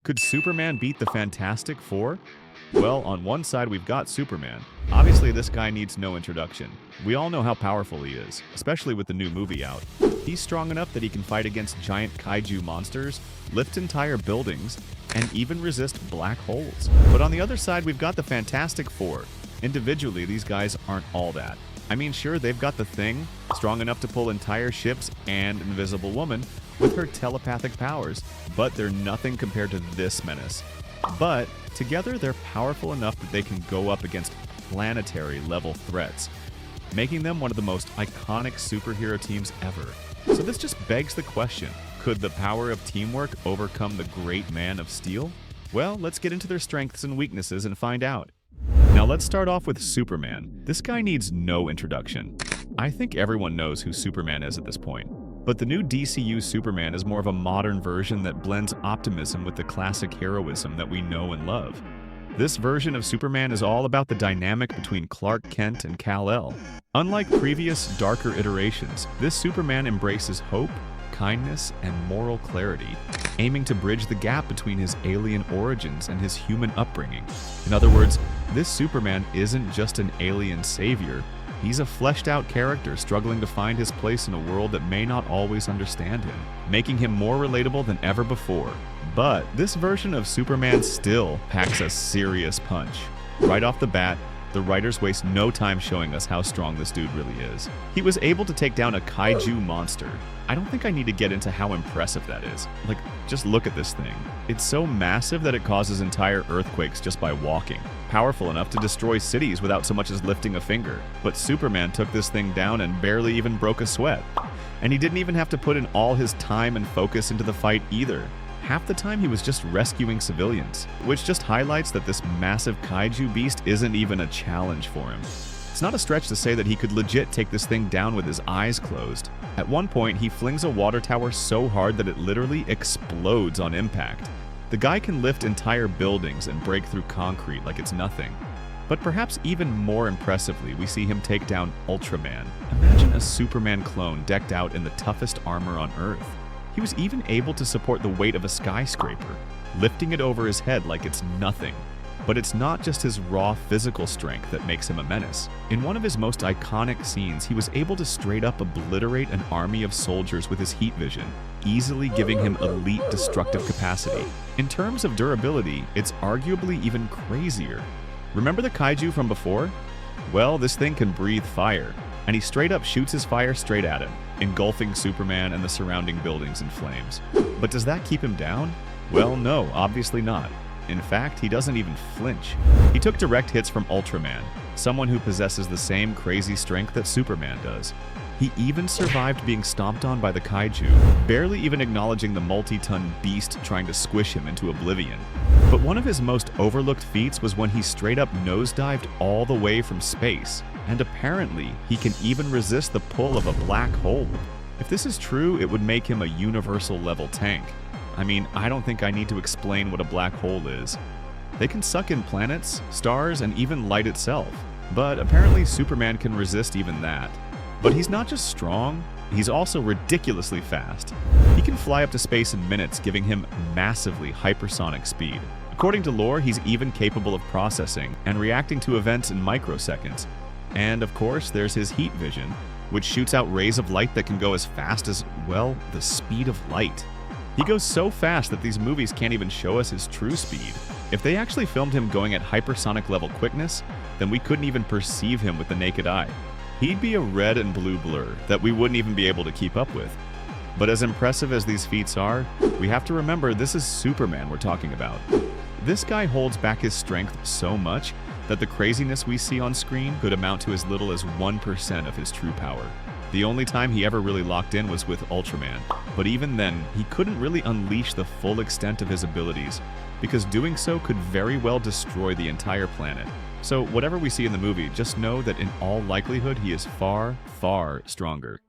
Could Superman beat the Fantastic Four? Well, on one side we've got Superman. Obviously this guy needs no introduction. We all know how powerful he is, especially with the new movie out. He's strong enough that he can fight against giant kaiju monsters, lift entire buildings, and even resist black holes. But on the other side we've got the Fantastic Four. Individually, these guys aren't all that. I mean, sure, they've got the Thing, strong enough to pull entire ships, and Invisible Woman with her telepathic powers, but they're nothing compared to this menace. But together, they're powerful enough that they can go up against planetary-level threats, making them one of the most iconic superhero teams ever. So this just begs the question, could the power of teamwork overcome the great Man of Steel? Well, let's get into their strengths and weaknesses and find out. Now let's start off with Superman. This guy needs no introduction. I think everyone knows who Superman is at this point. But the new DCU Superman is more of a modern version that blends optimism with the classic heroism that we know and love. This version of Superman is all about the dynamic between Clark Kent and Kal-El. Unlike previous, darker iterations, this Superman embraces hope, kindness, and moral clarity, aiming to bridge the gap between his alien origins and his human upbringing. In other words, this Superman isn't just an alien savior, he's a fleshed-out character struggling to find his place in a world that may not always understand him, making him more relatable than ever before. But this version of Superman still packs a serious punch. Right off the bat, the writers waste no time showing us how strong this dude really is. He was able to take down a kaiju monster. I don't think I need to get into how impressive that is. Like, just look at this thing. It's so massive that it causes entire earthquakes just by walking. Powerful enough to destroy cities without so much as lifting a finger. But Superman took this thing down and barely even broke a sweat. And he didn't even have to put in all his time and focus into the fight either. Half the time he was just rescuing civilians, which just highlights that this massive kaiju beast isn't even a challenge for him. It's not a stretch to say that he could legit take this thing down with his eyes closed. At one point, he flings a water tower so hard that it literally explodes on impact. The guy can lift entire buildings and break through concrete like it's nothing. But perhaps even more impressively, we see him take down Ultraman. Imagine a Superman clone decked out in the toughest armor on Earth. He was even able to support the weight of a skyscraper, lifting it over his head like it's nothing. But it's not just his raw physical strength that makes him a menace. In one of his most iconic scenes, he was able to straight up obliterate an army of soldiers with his heat vision, easily giving him elite destructive capacity. In terms of durability, it's arguably even crazier. Remember the kaiju from before? Well, this thing can breathe fire, and he straight up shoots his fire straight at him, engulfing Superman and the surrounding buildings in flames. But does that keep him down? Well, no, obviously not. In fact, he doesn't even flinch. He took direct hits from Ultraman, someone who possesses the same crazy strength that Superman does. He even survived being stomped on by the kaiju, barely even acknowledging the multi-ton beast trying to squish him into oblivion. But one of his most overlooked feats was when he straight up nosedived all the way from space, and apparently he can even resist the pull of a black hole. If this is true, it would make him a universal level tank. I mean, I don't think I need to explain what a black hole is. They can suck in planets, stars, and even light itself. But apparently Superman can resist even that. But he's not just strong, he's also ridiculously fast. He can fly up to space in minutes, giving him massively hypersonic speed. According to lore, he's even capable of processing and reacting to events in microseconds. And of course, there's his heat vision, which shoots out rays of light that can go as fast as, well, the speed of light. He goes so fast that these movies can't even show us his true speed. If they actually filmed him going at hypersonic level quickness, then we couldn't even perceive him with the naked eye. He'd be a red and blue blur that we wouldn't even be able to keep up with. But as impressive as these feats are, we have to remember this is Superman we're talking about. This guy holds back his strength so much that the craziness we see on screen could amount to as little as 1% of his true power. The only time he ever really locked in was with Ultraman, but even then, he couldn't really unleash the full extent of his abilities, because doing so could very well destroy the entire planet. So whatever we see in the movie, just know that in all likelihood he is far, far stronger.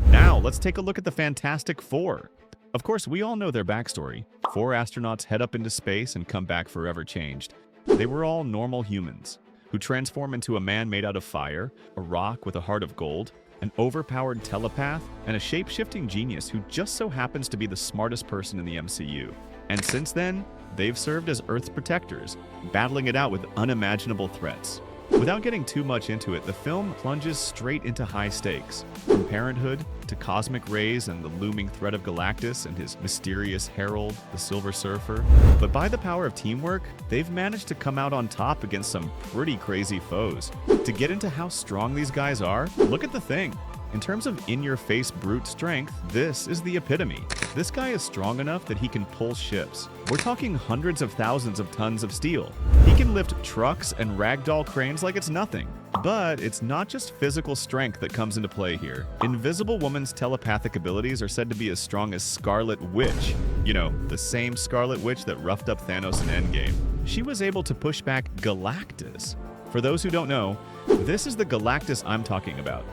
Now, let's take a look at the Fantastic Four. Of course, we all know their backstory. 4 astronauts head up into space and come back forever changed. They were all normal humans, who transform into a man made out of fire, a rock with a heart of gold, an overpowered telepath, and a shape-shifting genius who just so happens to be the smartest person in the MCU. And since then, they've served as Earth's protectors, battling it out with unimaginable threats. Without getting too much into it, the film plunges straight into high stakes, from parenthood to cosmic rays and the looming threat of Galactus and his mysterious herald, the Silver Surfer. But by the power of teamwork, they've managed to come out on top against some pretty crazy foes. To get into how strong these guys are, look at the Thing. In terms of in-your-face brute strength, this is the epitome. This guy is strong enough that he can pull ships. We're talking hundreds of thousands of tons of steel. He can lift trucks and ragdoll cranes like it's nothing. But it's not just physical strength that comes into play here. Invisible Woman's telepathic abilities are said to be as strong as Scarlet Witch. You know, the same Scarlet Witch that roughed up Thanos in Endgame. She was able to push back Galactus. For those who don't know, this is the Galactus I'm talking about.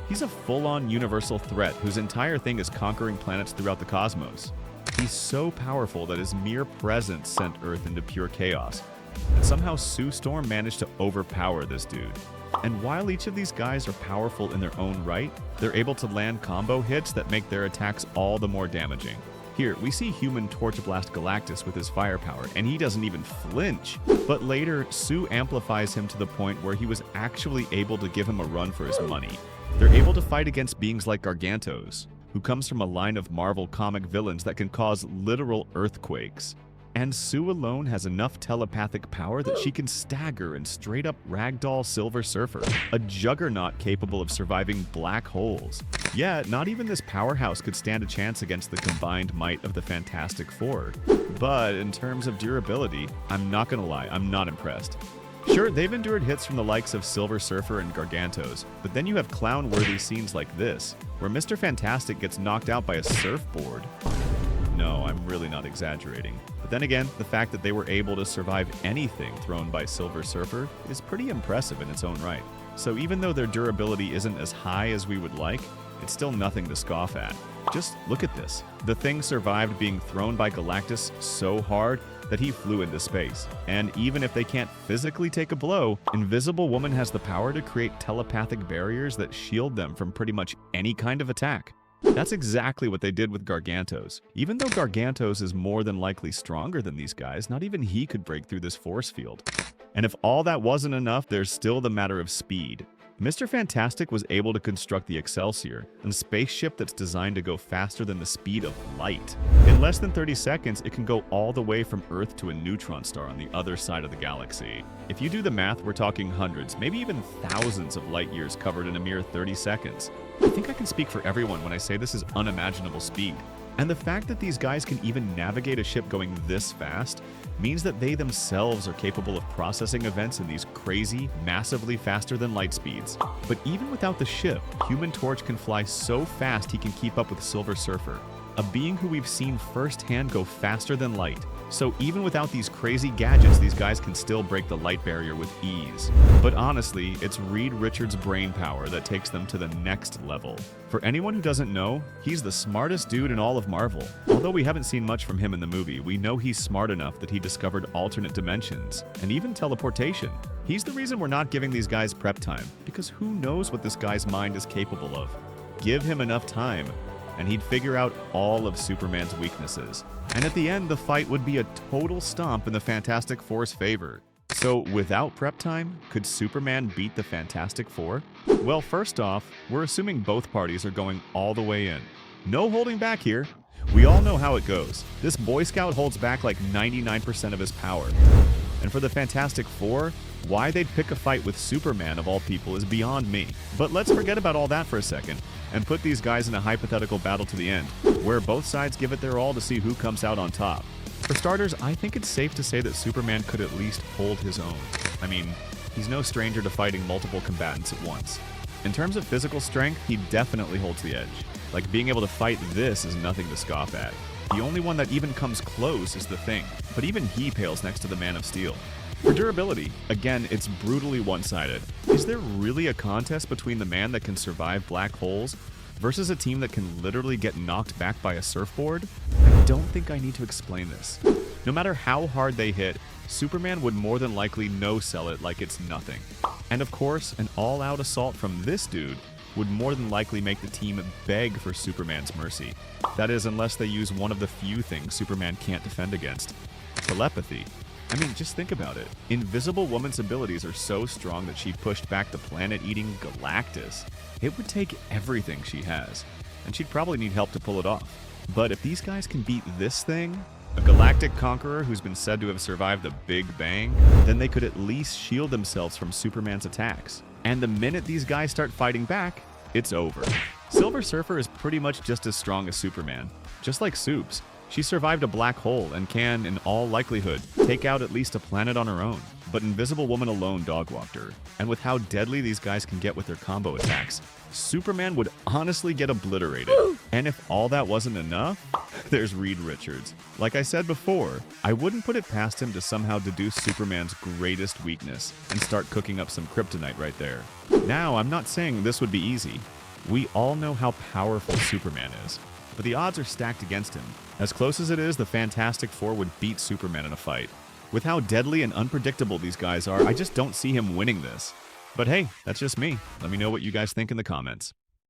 He's a full-on universal threat whose entire thing is conquering planets throughout the cosmos. He's so powerful that his mere presence sent Earth into pure chaos. And somehow Sue Storm managed to overpower this dude. And while each of these guys are powerful in their own right, they're able to land combo hits that make their attacks all the more damaging. Here, we see Human Torch blast Galactus with his firepower, and he doesn't even flinch. But later, Sue amplifies him to the point where he was actually able to give him a run for his money. They're able to fight against beings like Gargantos, who comes from a line of Marvel comic villains that can cause literal earthquakes. And Sue alone has enough telepathic power that she can stagger and straight up ragdoll Silver Surfer, a juggernaut capable of surviving black holes. Yet, not even this powerhouse could stand a chance against the combined might of the Fantastic Four. But in terms of durability, I'm not gonna lie, I'm not impressed. Sure, they've endured hits from the likes of Silver Surfer and Gargantos, but then you have clown-worthy scenes like this, where Mr. Fantastic gets knocked out by a surfboard. No, I'm really not exaggerating. But then again, the fact that they were able to survive anything thrown by Silver Surfer is pretty impressive in its own right. So even though their durability isn't as high as we would like, it's still nothing to scoff at. Just look at this. The Thing survived being thrown by Galactus so hard that he flew into space. And even if they can't physically take a blow, Invisible Woman has the power to create telepathic barriers that shield them from pretty much any kind of attack. That's exactly what they did with Gargantos. Even though Gargantos is more than likely stronger than these guys, not even he could break through this force field. And if all that wasn't enough, there's still the matter of speed. Mr. Fantastic was able to construct the Excelsior, a spaceship that's designed to go faster than the speed of light. In less than 30 seconds, it can go all the way from Earth to a neutron star on the other side of the galaxy. If you do the math, we're talking hundreds, maybe even thousands of light years covered in a mere 30 seconds. I think I can speak for everyone when I say this is unimaginable speed. And the fact that these guys can even navigate a ship going this fast means that they themselves are capable of processing events in these crazy, massively faster than light speeds. But even without the ship, Human Torch can fly so fast he can keep up with Silver Surfer, a being who we've seen firsthand go faster than light. So even without these crazy gadgets, these guys can still break the light barrier with ease. But honestly, it's Reed Richards' brain power that takes them to the next level. For anyone who doesn't know, he's the smartest dude in all of Marvel. Although we haven't seen much from him in the movie, we know he's smart enough that he discovered alternate dimensions, and even teleportation. He's the reason we're not giving these guys prep time, because who knows what this guy's mind is capable of. Give him enough time, and he'd figure out all of Superman's weaknesses. And at the end, the fight would be a total stomp in the Fantastic Four's favor. So without prep time, could Superman beat the Fantastic Four? Well, first off, we're assuming both parties are going all the way in. No holding back here. We all know how it goes. This Boy Scout holds back like 99% of his power. And for the Fantastic Four, why they'd pick a fight with Superman of all people is beyond me. But let's forget about all that for a second and put these guys in a hypothetical battle to the end, where both sides give it their all to see who comes out on top. For starters, I think it's safe to say that Superman could at least hold his own. I mean, he's no stranger to fighting multiple combatants at once. In terms of physical strength, he definitely holds the edge. Like, being able to fight this is nothing to scoff at. The only one that even comes close is the Thing, but even he pales next to the Man of Steel. For durability, again, it's brutally one-sided. Is there really a contest between the man that can survive black holes versus a team that can literally get knocked back by a surfboard? I don't think I need to explain this. No matter how hard they hit, Superman would more than likely no-sell it like it's nothing. And of course, an all-out assault from this dude would more than likely make the team beg for Superman's mercy. That is, unless they use one of the few things Superman can't defend against. telepathy. I mean, just think about it. Invisible Woman's abilities are so strong that she pushed back the planet-eating Galactus. It would take everything she has, and she'd probably need help to pull it off. But if these guys can beat this thing, a galactic conqueror who's been said to have survived the Big Bang, then they could at least shield themselves from Superman's attacks. And the minute these guys start fighting back, it's over. Silver Surfer is pretty much just as strong as Superman. Just like Supes, she survived a black hole and can, in all likelihood, take out at least a planet on her own. But Invisible Woman alone dog-walked her. And with how deadly these guys can get with their combo attacks, Superman would honestly get obliterated. And if all that wasn't enough, there's Reed Richards. Like I said before, I wouldn't put it past him to somehow deduce Superman's greatest weakness and start cooking up some kryptonite right there. Now, I'm not saying this would be easy. We all know how powerful Superman is, but the odds are stacked against him. As close as it is, the Fantastic Four would beat Superman in a fight. With how deadly and unpredictable these guys are, I just don't see him winning this. But hey, that's just me. Let me know what you guys think in the comments.